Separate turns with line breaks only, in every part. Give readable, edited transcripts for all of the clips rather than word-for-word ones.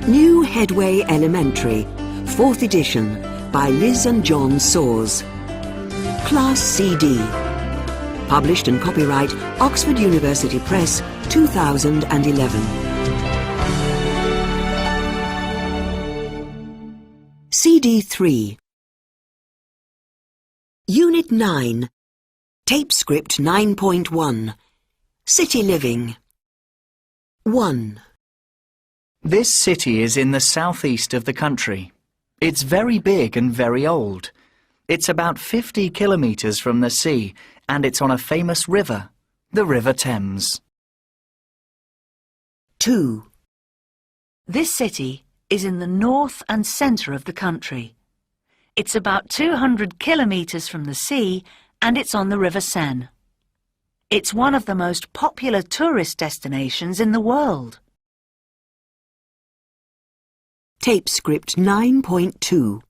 New Headway Elementary, 4th edition, by Liz and John Soares. Class CD. Published and copyright Oxford University Press, 2011. CD 3. Unit 9. Tape script 9.1. City Living. 1.
This city is in the southeast of the country. It's very big and very old. It's about 50 kilometres from the sea, and it's on a famous river, the River Thames.
2.
This city is in the north and centre of the country. It's about 200 kilometres from the sea, and it's on the River Seine. It's one of the most popular tourist destinations in the world.
Tape script 9.2.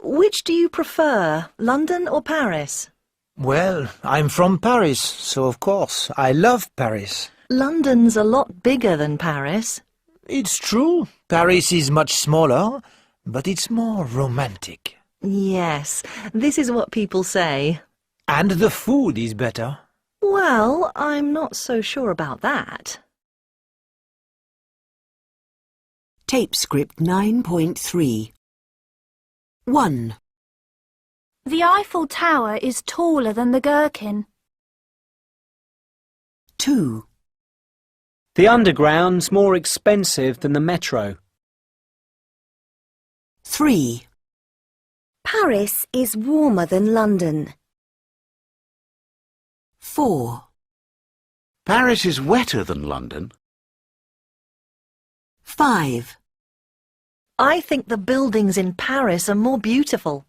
Which do you prefer, London or Paris?
Well, I'm from Paris, so of course, I love Paris.
London's a lot bigger than Paris.
It's true, Paris is much smaller, but it's more romantic.
Yes, this is what people say.
And the food is better.
Well, I'm not so sure about that.
Tape script 9.3. 1.
The Eiffel Tower is taller than the Gherkin.
2.
The Underground's more expensive than the Metro.
3.
Paris is warmer than London.
4.
Paris is wetter than London.
5.
I think the buildings in Paris are more beautiful.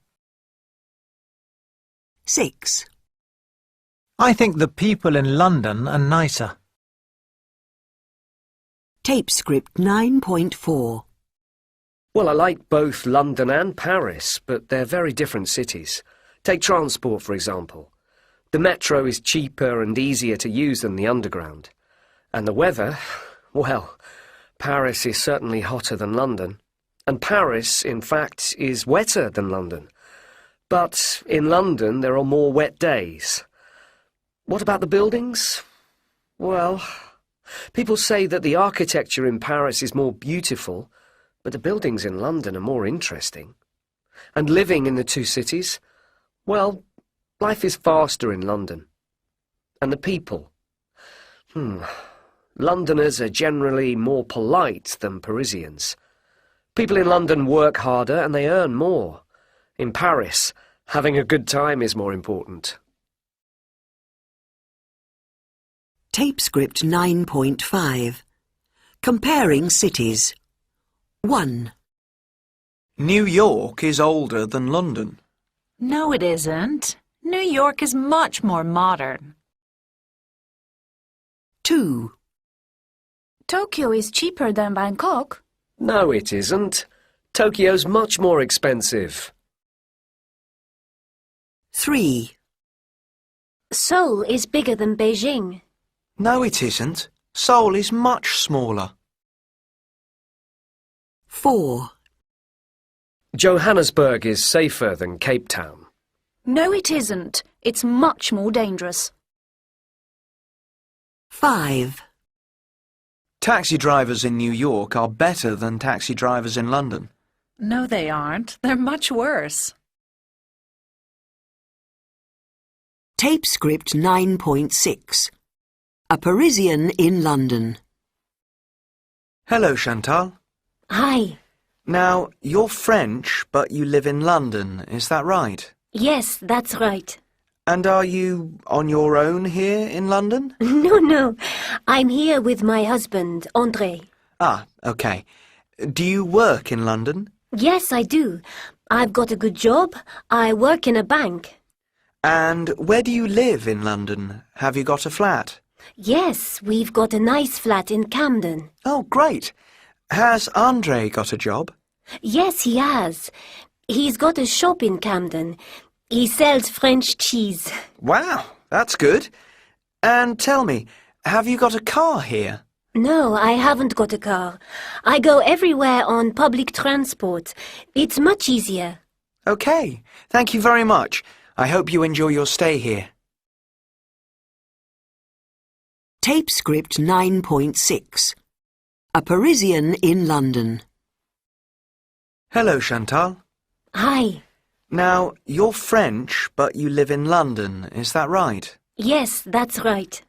6.
I think the people in London are nicer.
Tape script 9.4.
Well, I like both London and Paris, but they're very different cities. Take transport, for example. The metro is cheaper and easier to use than the Underground. And the weather, well, Paris is certainly hotter than London. And Paris, in fact, is wetter than London. But in London there are more wet days. What about the buildings? Well, people say that the architecture in Paris is more beautiful, but the buildings in London are more interesting. And living in the two cities, well, life is faster in London. And the people? Londoners are generally more polite than Parisians. People in London work harder and they earn more. In Paris, having a good time is more important.
Tape script 9.5. Comparing cities. 1.
New York is older than London.
No, it isn't. New York is much more modern.
2.
Tokyo is cheaper than Bangkok.
No, it isn't. Tokyo's much more expensive.
3.
Seoul is bigger than Beijing.
No, it isn't. Seoul is much smaller.
4.
Johannesburg is safer than Cape Town.
No, it isn't. It's much more dangerous.
5.
Taxi drivers in New York are better than taxi drivers in London.
No, they aren't. They're much worse.
Tape script 9.6. A Parisian in London.
Hello, Chantal.
Hi.
Now, you're French, but you live in London, is that right?
Yes, that's right.
And are you on your own here in London?
No. I'm here with my husband, André.
Ah, okay. Do you work in London?
Yes, I do. I've got a good job. I work in a bank.
And where do you live in London? Have you got a flat?
Yes, we've got a nice flat in Camden.
Oh, great. Has André got a job?
Yes, he has. He's got a shop in Camden. He sells French cheese.
Wow, that's good. And tell me, have you got a car here?
No, I haven't got a car. I go everywhere on public transport. It's much easier.
OK, thank you very much. I hope you enjoy your stay here.
Tape script 9.6. A Parisian in London.
Hello, Chantal.
Hi.
Now, you're French, but you live in London, is that right?
Yes, that's right.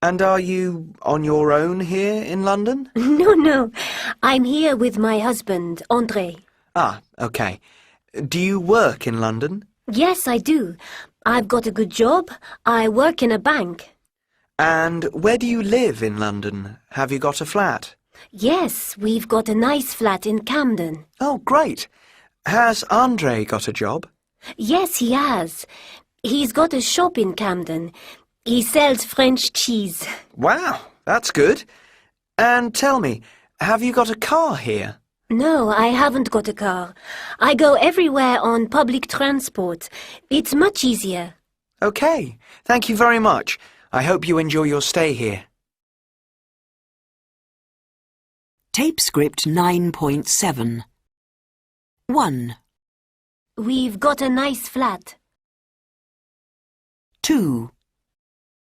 And are you on your own here in London?
No. I'm here with my husband, André.
Ah, OK. Do you work in London?
Yes, I do. I've got a good job. I work in a bank.
And where do you live in London? Have you got a flat?
Yes, we've got a nice flat in Camden.
Oh, great. Has André got a job?
Yes, he has. He's got a shop in Camden. He sells French cheese.
Wow, that's good. And tell me, have you got a car here?
No, I haven't got a car. I go everywhere on public transport. It's much easier.
OK, thank you very much. I hope you enjoy your stay here.
Tape script 9.7. 1,
We've got a nice flat.
2,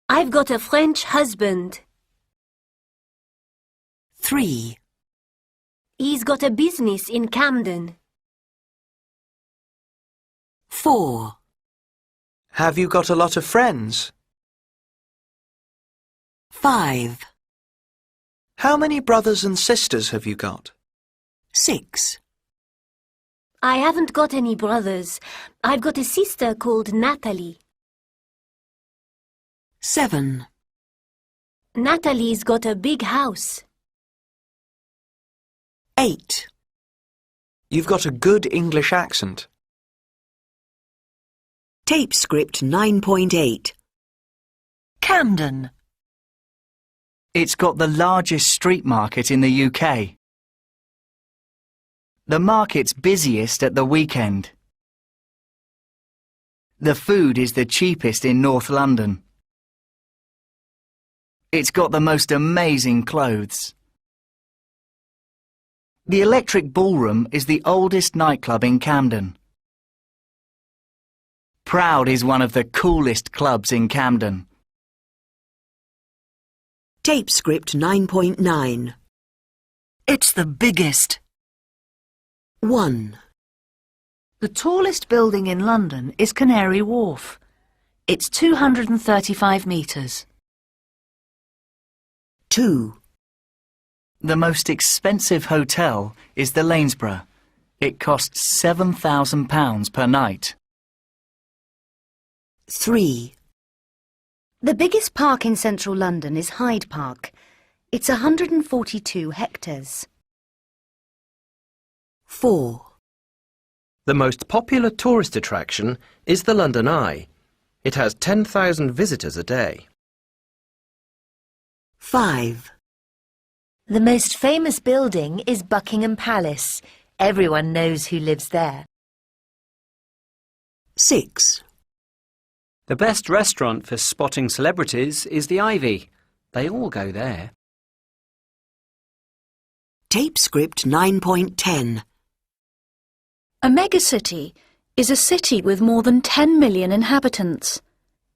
I've got a French husband.
3,
He's got a business in Camden.
4,
Have you got a lot of friends?
5,
How many brothers and sisters have you got?
6,
I haven't got any brothers. I've got a sister called Natalie.
7,
Natalie's got a big house.
8,
You've got a good English accent.
Tape script 9.8. Camden.
It's got the largest street market in the UK. The market's busiest at the weekend. The food is the cheapest in North London. It's got the most amazing clothes. The Electric Ballroom is the oldest nightclub in Camden. Proud is one of the coolest clubs in Camden.
Tape script 9.9. It's the biggest. 1,
The tallest building in London is Canary Wharf. It's 235 metres.
2,
The most expensive hotel is the Lanesborough. It costs £7,000 per night.
3,
The biggest park in central London is Hyde Park. It's 142 hectares.
4,
The most popular tourist attraction is the London Eye. It has 10,000 visitors a day.
5,
The most famous building is Buckingham Palace. Everyone knows who lives there.
6,
The best restaurant for spotting celebrities is the Ivy. They all go there.
Tape script 9.10.
A megacity is a city with more than 10 million inhabitants.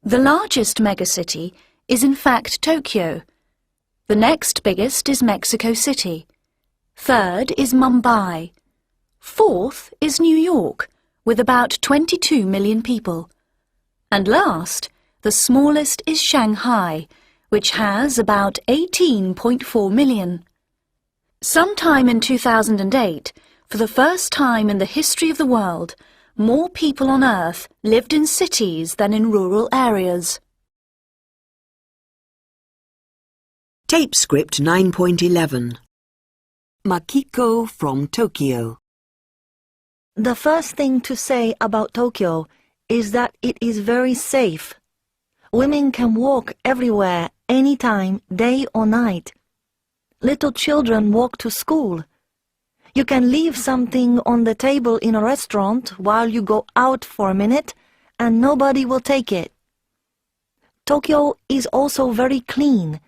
The largest megacity is in fact Tokyo. The next biggest is Mexico City. Third is Mumbai. Fourth is New York, with about 22 million people. And last, the smallest is Shanghai, which has about 18.4 million. Sometime in 2008, for the first time in the history of the world, more people on Earth lived in cities than in rural areas.
Tape script 9.11. Makiko from Tokyo.
The first thing to say about Tokyo is that it is very safe. Women can walk everywhere, anytime, day or night. Little children walk to school. You can leave something on the table in a restaurant while you go out for a minute, and nobody will take it. Tokyo is also very clean,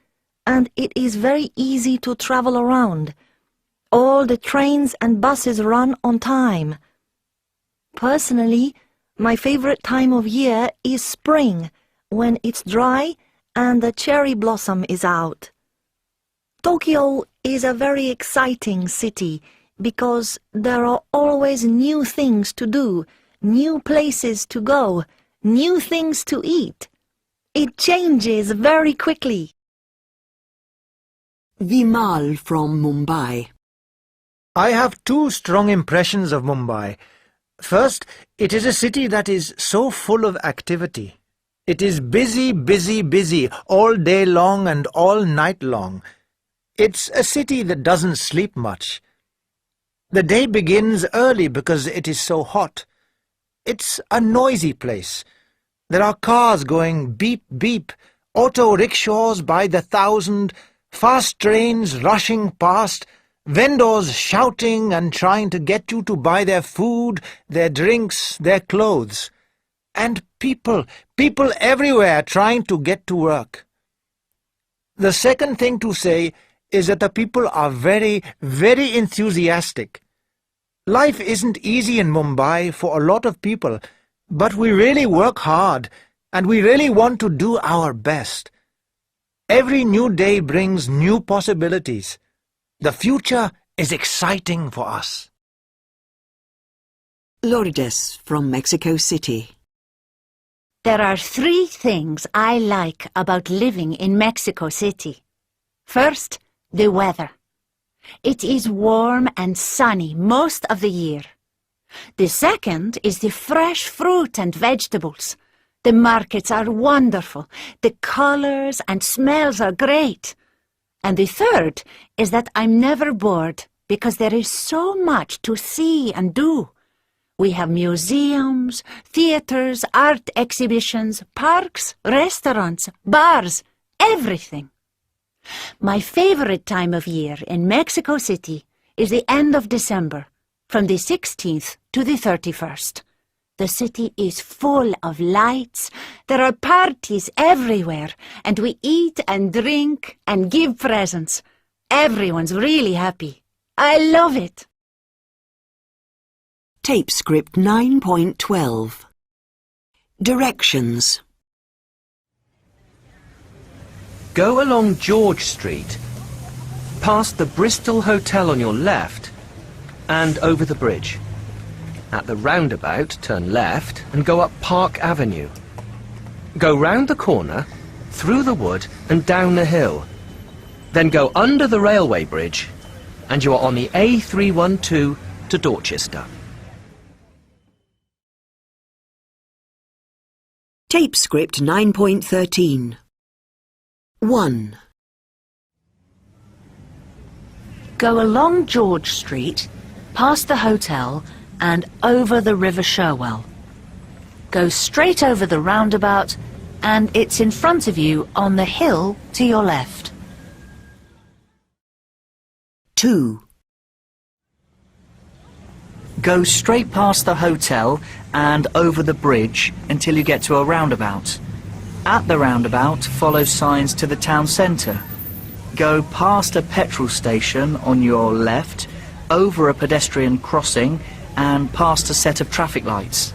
and it is very easy to travel around. All the trains and buses run on time. Personally, my favorite time of year is spring, when it's dry and the cherry blossom is out. Tokyo is a very exciting city because there are always new things to do, new places to go, new things to eat. It changes very quickly.
Vimal from Mumbai.
I have two strong impressions of Mumbai. First, it is a city that is so full of activity. It is busy, busy, busy, all day long and all night long. It's a city that doesn't sleep much. The day begins early because it is so hot. It's a noisy place. There are cars going beep, beep, auto rickshaws by the thousand, fast trains rushing past, vendors shouting and trying to get you to buy their food, their drinks, their clothes. And people everywhere trying to get to work. The second thing to say is that the people are very, very enthusiastic. Life isn't easy in Mumbai for a lot of people, but we really work hard and we really want to do our best. Every new day brings new possibilities. The future is exciting for us.
Lourdes from Mexico City.
There are 3 things I like about living in Mexico City. First, the weather. It is warm and sunny most of the year. The second is the fresh fruit and vegetables. The markets are wonderful. The colors and smells are great. And the third is that I'm never bored because there is so much to see and do. We have museums, theaters, art exhibitions, parks, restaurants, bars, everything. My favorite time of year in Mexico City is the end of December, from the 16th to the 31st. The city is full of lights, there are parties everywhere, and we eat and drink and give presents. Everyone's really happy. I love it.
Tape script 9.12. Directions.
Go along George Street, past the Bristol Hotel on your left, and over the bridge. At the roundabout, turn left and go up Park Avenue. Go round the corner, through the wood and down the hill. Then go under the railway bridge and you are on the A312 to Dorchester.
Tape script 9.13. 1.
Go along George Street, past the hotel and over the River Sherwell. Go straight over the roundabout and it's in front of you on the hill to your left.
2.
Go straight past the hotel and over the bridge until you get to a roundabout. At the roundabout, follow signs to the town centre. Go past a petrol station on your left, over a pedestrian crossing and past a set of traffic lights.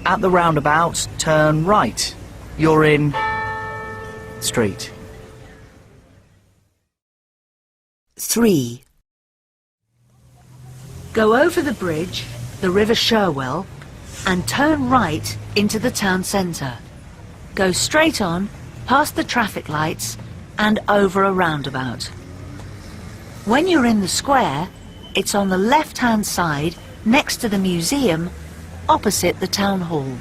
At the roundabout, turn right. You're in street.
3.
Go over the bridge, the River Sherwell, and turn right into the town centre. Go straight on, past the traffic lights, and over a roundabout. When you're in the square, it's on the left-hand side, next to the museum, opposite the town hall.